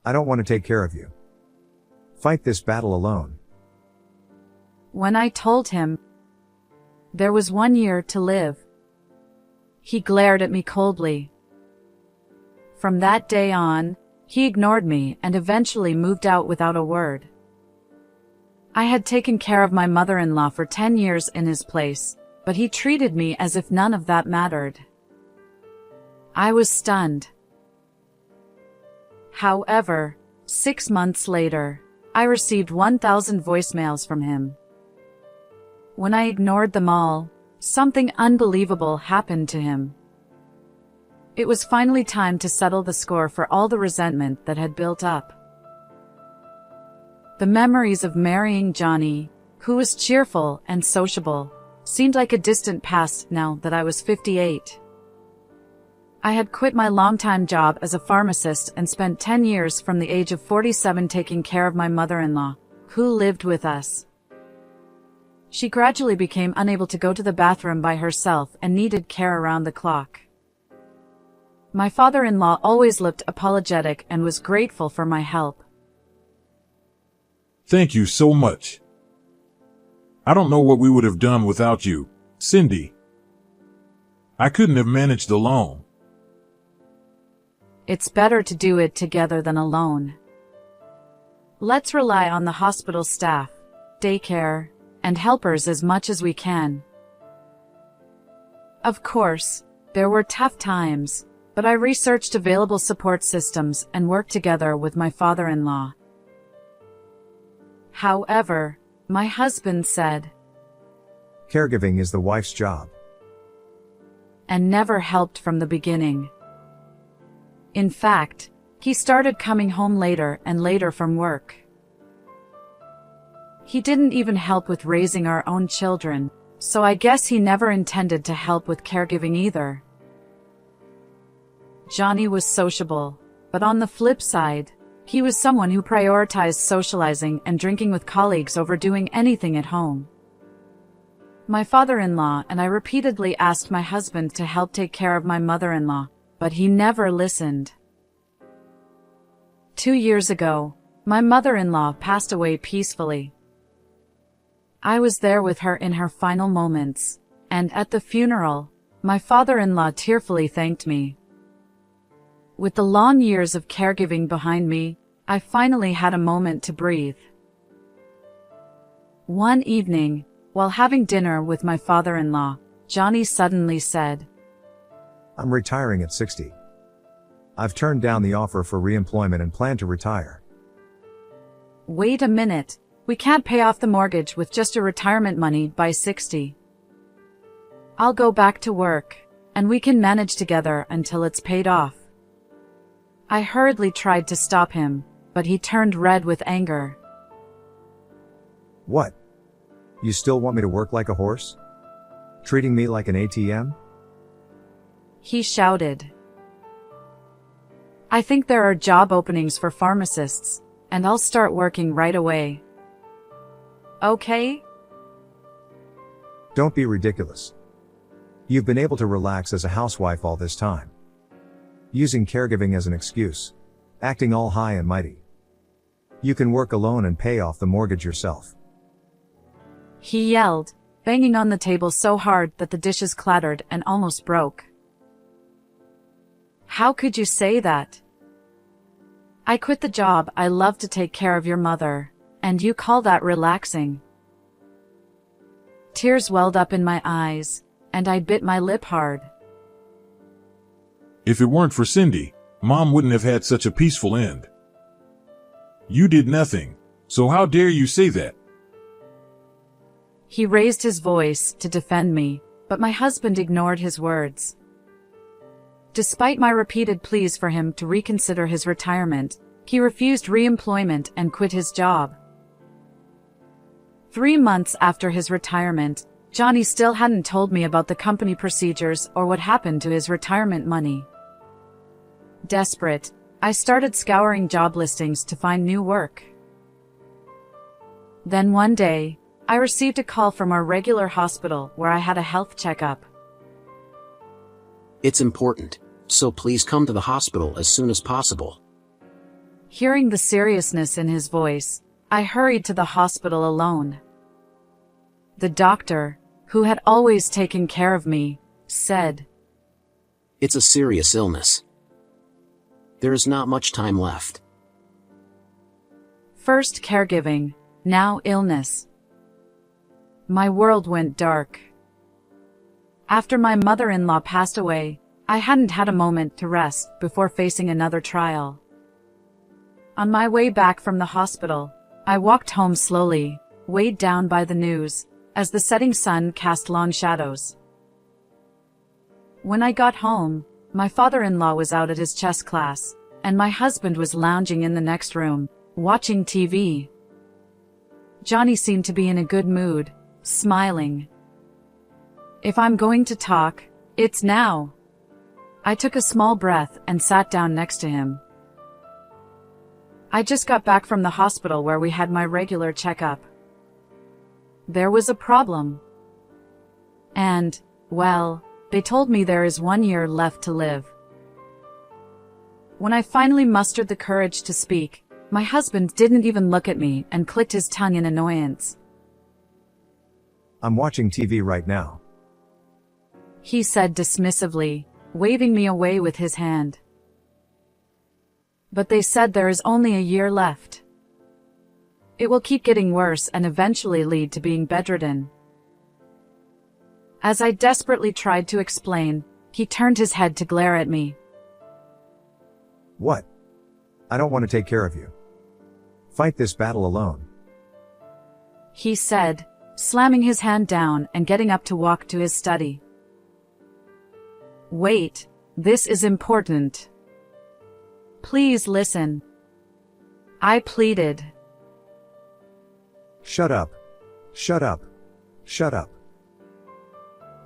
I don't want to take care of you. Fight this battle alone. When I told him there was 1 year to live, he glared at me coldly. From that day on, he ignored me and eventually moved out without a word. I had taken care of my mother-in-law for 10 years in his place, but he treated me as if none of that mattered. I was stunned. However, 6 months later, I received 1,000 voicemails from him. When I ignored them all, something unbelievable happened to him. It was finally time to settle the score for all the resentment that had built up. The memories of marrying Johnny, who was cheerful and sociable, seemed like a distant past now that I was 58. I had quit my long-time job as a pharmacist and spent 10 years from the age of 47 taking care of my mother-in-law, who lived with us. She gradually became unable to go to the bathroom by herself and needed care around the clock. My father-in-law always looked apologetic and was grateful for my help. Thank you so much. I don't know what we would have done without you, Cindy. I couldn't have managed alone. It's better to do it together than alone. Let's rely on the hospital staff, daycare, and helpers as much as we can. Of course, there were tough times, but I researched available support systems and worked together with my father-in-law. However, my husband said, Caregiving is the wife's job. And never helped from the beginning. In fact, he started coming home later and later from work. He didn't even help with raising our own children, so I guess he never intended to help with caregiving either. Johnny was sociable, but on the flip side, he was someone who prioritized socializing and drinking with colleagues over doing anything at home. My father-in-law and I repeatedly asked my husband to help take care of my mother-in-law, but he never listened. 2 years ago, my mother-in-law passed away peacefully. I was there with her in her final moments, and at the funeral, my father-in-law tearfully thanked me. With the long years of caregiving behind me, I finally had a moment to breathe. One evening, while having dinner with my father-in-law, Johnny suddenly said, I'm retiring at 60. I've turned down the offer for re-employment and plan to retire. Wait a minute, we can't pay off the mortgage with just your retirement money by 60. I'll go back to work, and we can manage together until it's paid off. I hurriedly tried to stop him, but he turned red with anger. What? You still want me to work like a horse? Treating me like an ATM? He shouted. I think there are job openings for pharmacists, and I'll start working right away. Okay? Don't be ridiculous. You've been able to relax as a housewife all this time. Using caregiving as an excuse. Acting all high and mighty. You can work alone and pay off the mortgage yourself. He yelled, banging on the table so hard that the dishes clattered and almost broke. How could you say that? I quit the job I love to take care of your mother, and you call that relaxing? Tears welled up in my eyes, and I bit my lip hard. If it weren't for Cindy, Mom wouldn't have had such a peaceful end. You did nothing, so how dare you say that? He raised his voice to defend me, but my husband ignored his words. Despite my repeated pleas for him to reconsider his retirement, he refused re-employment and quit his job. 3 months after his retirement, Johnny still hadn't told me about the company procedures or what happened to his retirement money. Desperate, I started scouring job listings to find new work. Then one day, I received a call from our regular hospital where I had a health checkup. It's important, so please come to the hospital as soon as possible. Hearing the seriousness in his voice, I hurried to the hospital alone. The doctor, who had always taken care of me, said, "It's a serious illness. There is not much time left." First caregiving, now illness. My world went dark. After my mother-in-law passed away, I hadn't had a moment to rest before facing another trial. On my way back from the hospital, I walked home slowly, weighed down by the news, as the setting sun cast long shadows. When I got home, my father-in-law was out at his chess class, and my husband was lounging in the next room, watching TV. Johnny seemed to be in a good mood, smiling. If I'm going to talk, it's now. I took a small breath and sat down next to him. I just got back from the hospital where we had my regular checkup. There was a problem. And, well, they told me there is 1 year left to live. When I finally mustered the courage to speak, my husband didn't even look at me and clicked his tongue in annoyance. I'm watching TV right now. He said dismissively, waving me away with his hand. But they said there is only a year left. It will keep getting worse and eventually lead to being bedridden. As I desperately tried to explain, he turned his head to glare at me. What? I don't want to take care of you. Fight this battle alone. He said, slamming his hand down and getting up to walk to his study. Wait, this is important. Please listen. I pleaded. Shut up. Shut up. Shut up.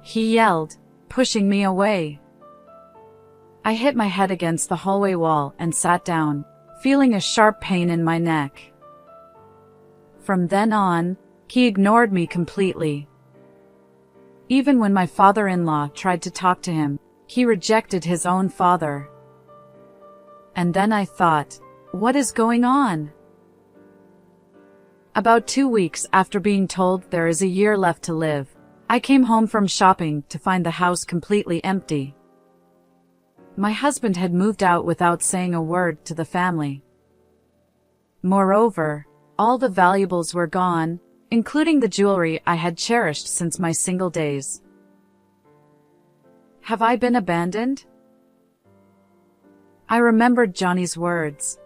He yelled, pushing me away. I hit my head against the hallway wall and sat down, feeling a sharp pain in my neck. From then on, he ignored me completely. Even when my father-in-law tried to talk to him, he rejected his own father. And then I thought, what is going on? About 2 weeks after being told there is a year left to live, I came home from shopping to find the house completely empty. My husband had moved out without saying a word to the family. Moreover, all the valuables were gone, including the jewelry I had cherished since my single days. Have I been abandoned? I remembered Johnny's words.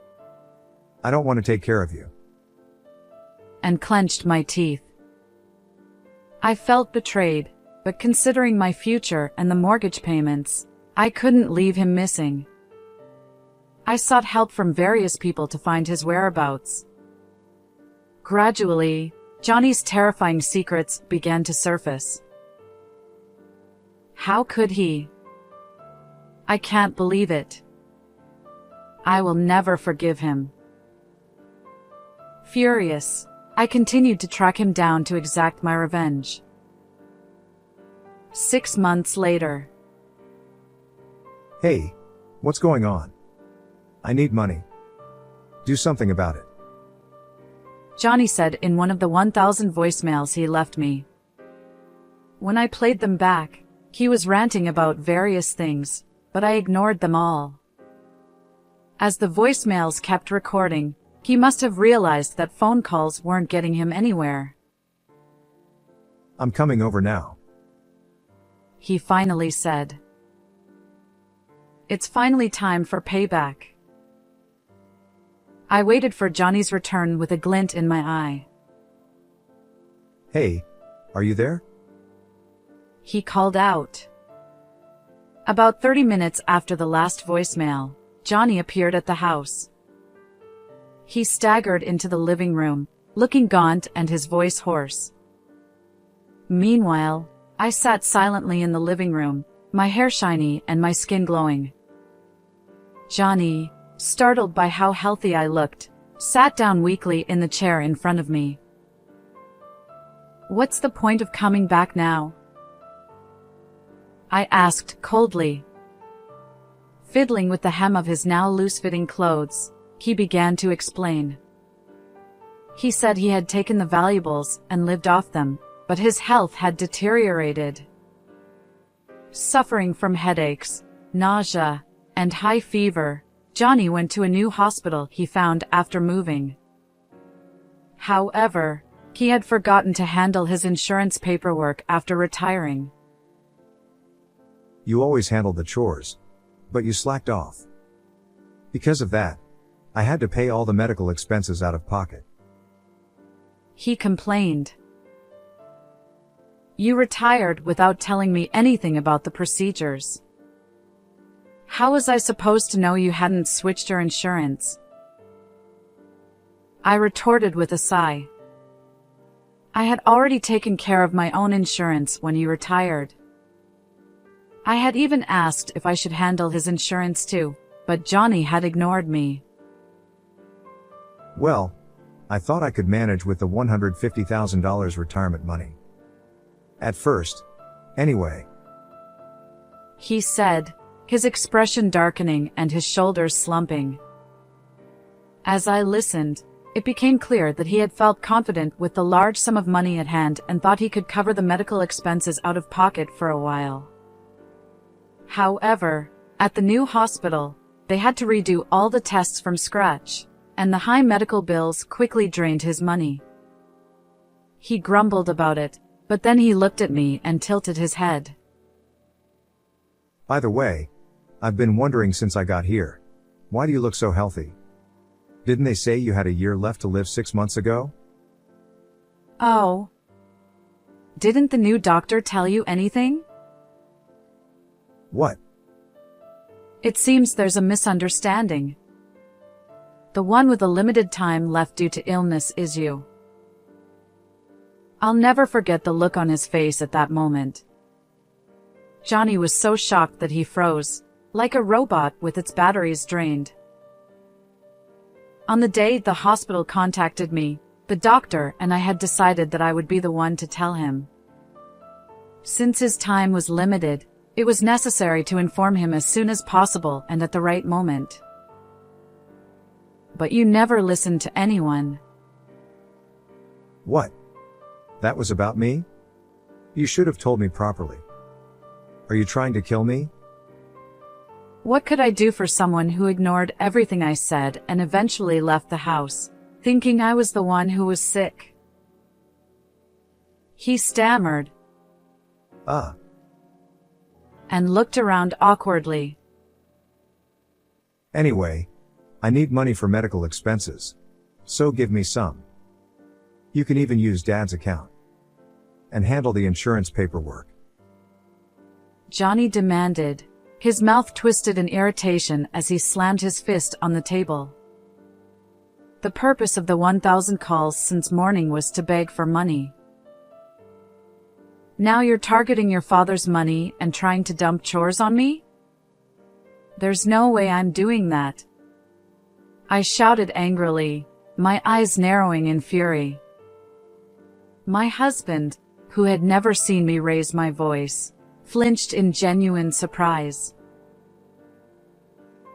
I don't want to take care of you. And clenched my teeth. I felt betrayed, but considering my future and the mortgage payments, I couldn't leave him missing. I sought help from various people to find his whereabouts. Gradually, Johnny's terrifying secrets began to surface. How could he? I can't believe it. I will never forgive him. Furious, I continued to track him down to exact my revenge. 6 months later. Hey, what's going on? I need money. Do something about it. Johnny said in one of the 1,000 voicemails he left me. When I played them back, he was ranting about various things, but I ignored them all. As the voicemails kept recording, he must have realized that phone calls weren't getting him anywhere. I'm coming over now. He finally said. It's finally time for payback. I waited for Johnny's return with a glint in my eye. Hey, are you there? He called out. About 30 minutes after the last voicemail, Johnny appeared at the house. He staggered into the living room, looking gaunt and his voice hoarse. Meanwhile, I sat silently in the living room, my hair shiny and my skin glowing. Johnny, startled by how healthy I looked, sat down weakly in the chair in front of me. What's the point of coming back now? I asked coldly. Fiddling with the hem of his now loose-fitting clothes, he began to explain. He said he had taken the valuables and lived off them, but his health had deteriorated. Suffering from headaches, nausea, and high fever, Johnny went to a new hospital he found after moving. However, he had forgotten to handle his insurance paperwork after retiring. You always handled the chores, but you slacked off. Because of that, I had to pay all the medical expenses out of pocket. He complained. You retired without telling me anything about the procedures. How was I supposed to know you hadn't switched your insurance? I retorted with a sigh. I had already taken care of my own insurance when you retired. I had even asked if I should handle his insurance too, but Johnny had ignored me. Well, I thought I could manage with the $150,000 retirement money. At first, anyway. He said, his expression darkening and his shoulders slumping. As I listened, it became clear that he had felt confident with the large sum of money at hand and thought he could cover the medical expenses out of pocket for a while. However, at the new hospital, they had to redo all the tests from scratch, and the high medical bills quickly drained his money. He grumbled about it, but then he looked at me and tilted his head. By the way, I've been wondering since I got here. Why do you look so healthy? Didn't they say you had a year left to live 6 months ago? Oh. Didn't the new doctor tell you anything? What? It seems there's a misunderstanding. The one with a limited time left due to illness is you. I'll never forget the look on his face at that moment. Johnny was so shocked that he froze, like a robot with its batteries drained. On the day the hospital contacted me, the doctor and I had decided that I would be the one to tell him. Since his time was limited, it was necessary to inform him as soon as possible and at the right moment. But you never listened to anyone. What? That was about me? You should have told me properly. Are you trying to kill me? What could I do for someone who ignored everything I said and eventually left the house, thinking I was the one who was sick? He stammered. And looked around awkwardly. Anyway, I need money for medical expenses. So give me some. You can even use Dad's account. And handle the insurance paperwork. Johnny demanded, his mouth twisted in irritation as he slammed his fist on the table. The purpose of the 1,000 calls since morning was to beg for money. Now you're targeting your father's money and trying to dump chores on me? There's no way I'm doing that. I shouted angrily, my eyes narrowing in fury. My husband, who had never seen me raise my voice, flinched in genuine surprise.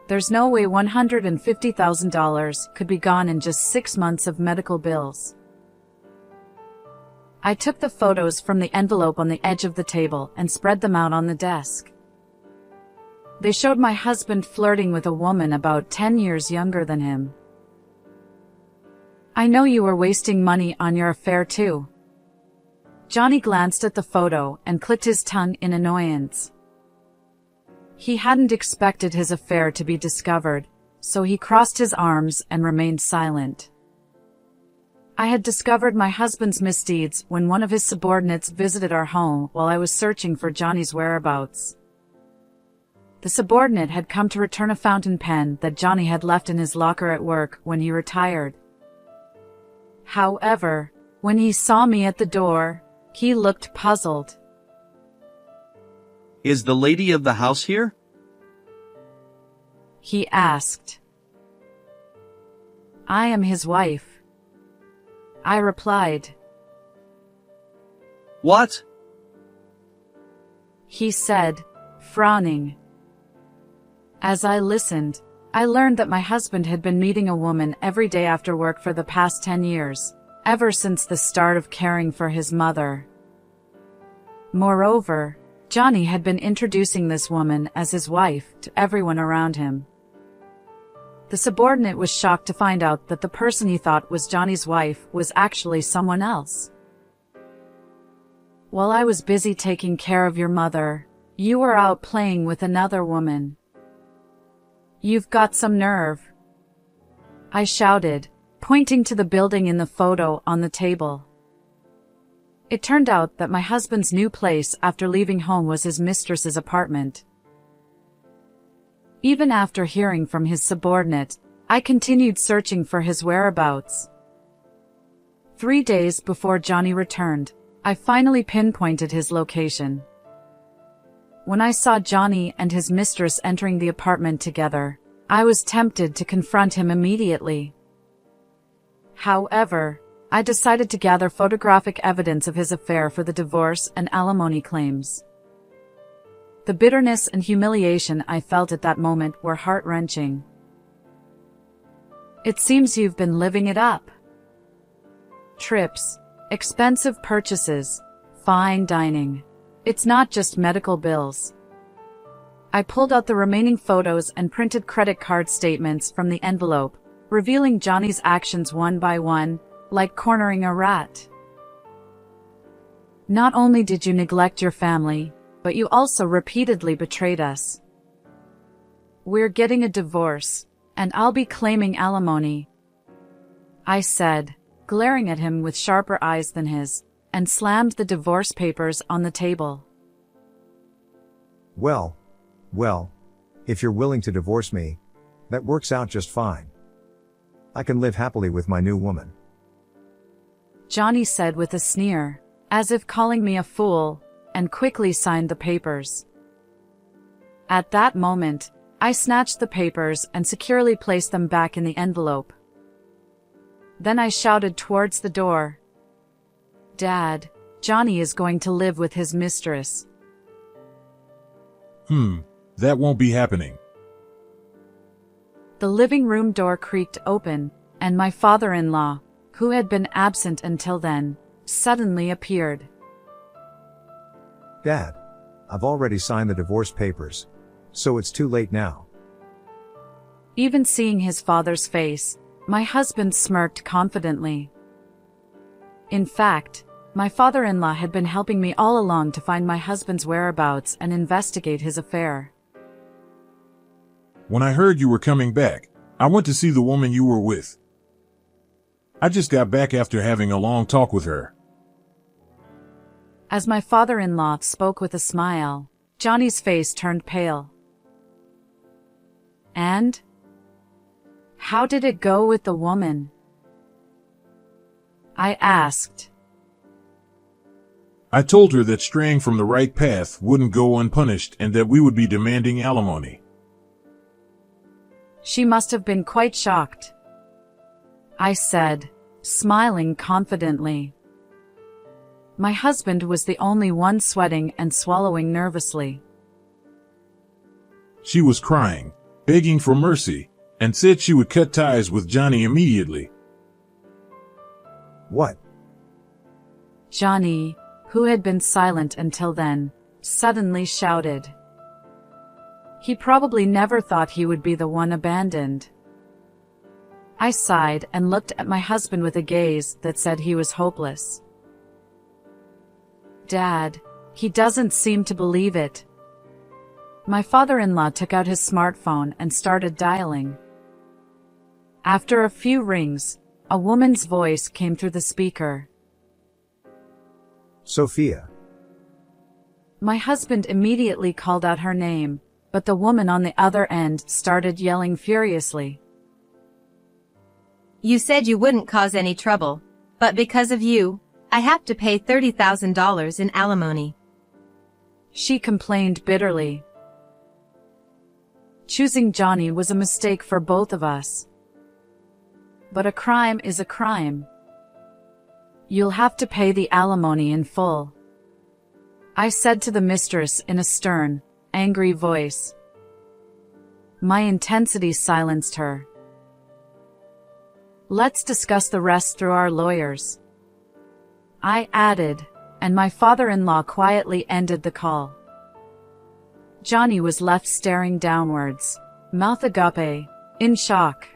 There's no way $150,000 could be gone in just 6 months of medical bills. I took the photos from the envelope on the edge of the table and spread them out on the desk. They showed my husband flirting with a woman about 10 years younger than him. I know you were wasting money on your affair too. Johnny glanced at the photo and clicked his tongue in annoyance. He hadn't expected his affair to be discovered, so he crossed his arms and remained silent. I had discovered my husband's misdeeds when one of his subordinates visited our home while I was searching for Johnny's whereabouts. The subordinate had come to return a fountain pen that Johnny had left in his locker at work when he retired. However, when he saw me at the door, he looked puzzled. Is the lady of the house here? He asked. I am his wife. I replied. What? He said, frowning. As I listened, I learned that my husband had been meeting a woman every day after work for the past 10 years, ever since the start of caring for his mother. Moreover, Johnny had been introducing this woman as his wife to everyone around him. The subordinate was shocked to find out that the person he thought was Johnny's wife was actually someone else. While I was busy taking care of your mother, you were out playing with another woman. You've got some nerve, I shouted, pointing to the building in the photo on the table. It turned out that my husband's new place after leaving home was his mistress's apartment. Even after hearing from his subordinate, I continued searching for his whereabouts. 3 days before Johnny returned, I finally pinpointed his location. When I saw Johnny and his mistress entering the apartment together, I was tempted to confront him immediately. However, I decided to gather photographic evidence of his affair for the divorce and alimony claims. The bitterness and humiliation I felt at that moment were heart-wrenching. It seems you've been living it up. Trips, expensive purchases, fine dining. It's not just medical bills. I pulled out the remaining photos and printed credit card statements from the envelope, revealing Johnny's actions one by one, like cornering a rat. Not only did you neglect your family, but you also repeatedly betrayed us. We're getting a divorce, and I'll be claiming alimony, I said, glaring at him with sharper eyes than his, and slammed the divorce papers on the table. Well, if you're willing to divorce me, that works out just fine. I can live happily with my new woman, Johnny said with a sneer, as if calling me a fool, and quickly signed the papers. At that moment, I snatched the papers and securely placed them back in the envelope. Then I shouted towards the door, "Dad, Johnny is going to live with his mistress." That won't be happening. The living room door creaked open, and my father-in-law, who had been absent until then, suddenly appeared. Dad, I've already signed the divorce papers, so it's too late now. Even seeing his father's face, my husband smirked confidently. In fact, my father-in-law had been helping me all along to find my husband's whereabouts and investigate his affair. When I heard you were coming back, I went to see the woman you were with. I just got back after having a long talk with her. As my father-in-law spoke with a smile, Johnny's face turned pale. And? How did it go with the woman? I asked. I told her that straying from the right path wouldn't go unpunished and that we would be demanding alimony. She must have been quite shocked, I said, smiling confidently. My husband was the only one sweating and swallowing nervously. She was crying, begging for mercy, and said she would cut ties with Johnny immediately. What? Johnny, who had been silent until then, suddenly shouted. He probably never thought he would be the one abandoned. I sighed and looked at my husband with a gaze that said he was hopeless. Dad, he doesn't seem to believe it. My father-in-law took out his smartphone and started dialing. After a few rings, a woman's voice came through the speaker. Sophia. My husband immediately called out her name, but the woman on the other end started yelling furiously. You said you wouldn't cause any trouble, but because of you, I have to pay $30,000 in alimony. She complained bitterly. Choosing Johnny was a mistake for both of us. But a crime is a crime. You'll have to pay the alimony in full, I said to the mistress in a stern, angry voice. My intensity silenced her. Let's discuss the rest through our lawyers, I added, and my father-in-law quietly ended the call. Johnny was left staring downwards, mouth agape, in shock.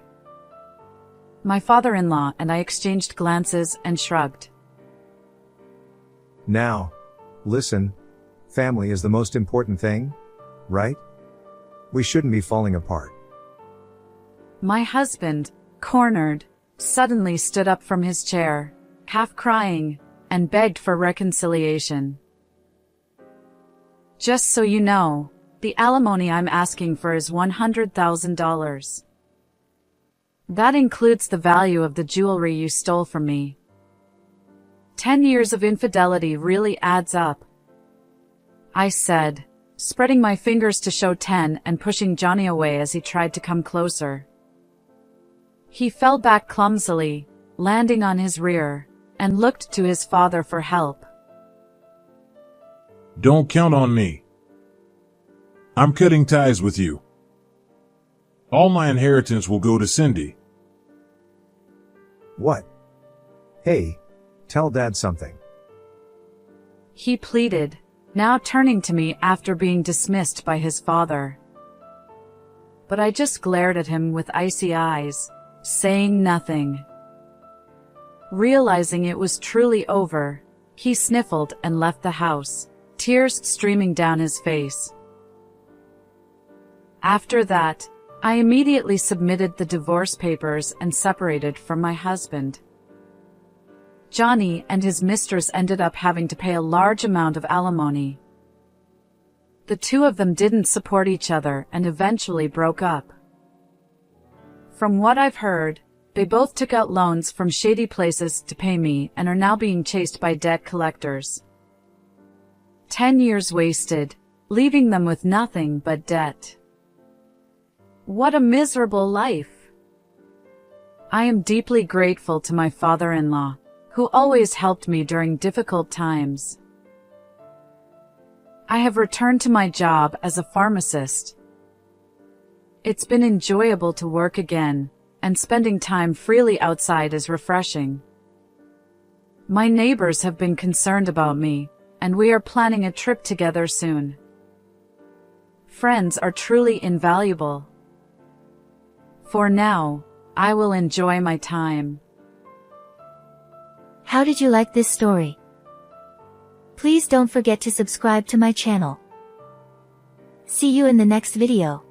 My father-in-law and I exchanged glances and shrugged. Now, listen, family is the most important thing, right? We shouldn't be falling apart. My husband, cornered, suddenly stood up from his chair, half crying, and begged for reconciliation. Just so you know, the alimony I'm asking for is $100,000. That includes the value of the jewelry you stole from me. 10 years of infidelity really adds up, I said, spreading my fingers to show 10 and pushing Johnny away as he tried to come closer. He fell back clumsily, landing on his rear, and looked to his father for help. Don't count on me. I'm cutting ties with you. All my inheritance will go to Cindy. What? Hey, tell Dad something. He pleaded, now turning to me after being dismissed by his father. But I just glared at him with icy eyes, saying nothing. Realizing it was truly over, he sniffled and left the house, tears streaming down his face. After that, I immediately submitted the divorce papers and separated from my husband. Johnny and his mistress ended up having to pay a large amount of alimony. The two of them didn't support each other and eventually broke up. From what I've heard, they both took out loans from shady places to pay me and are now being chased by debt collectors. 10 years wasted, leaving them with nothing but debt. What a miserable life. I am deeply grateful to my father-in-law, who always helped me during difficult times. I have returned to my job as a pharmacist. It's been enjoyable to work again, and spending time freely outside is refreshing. My neighbors have been concerned about me, and we are planning a trip together soon. Friends are truly invaluable. For now, I will enjoy my time. How did you like this story? Please don't forget to subscribe to my channel. See you in the next video.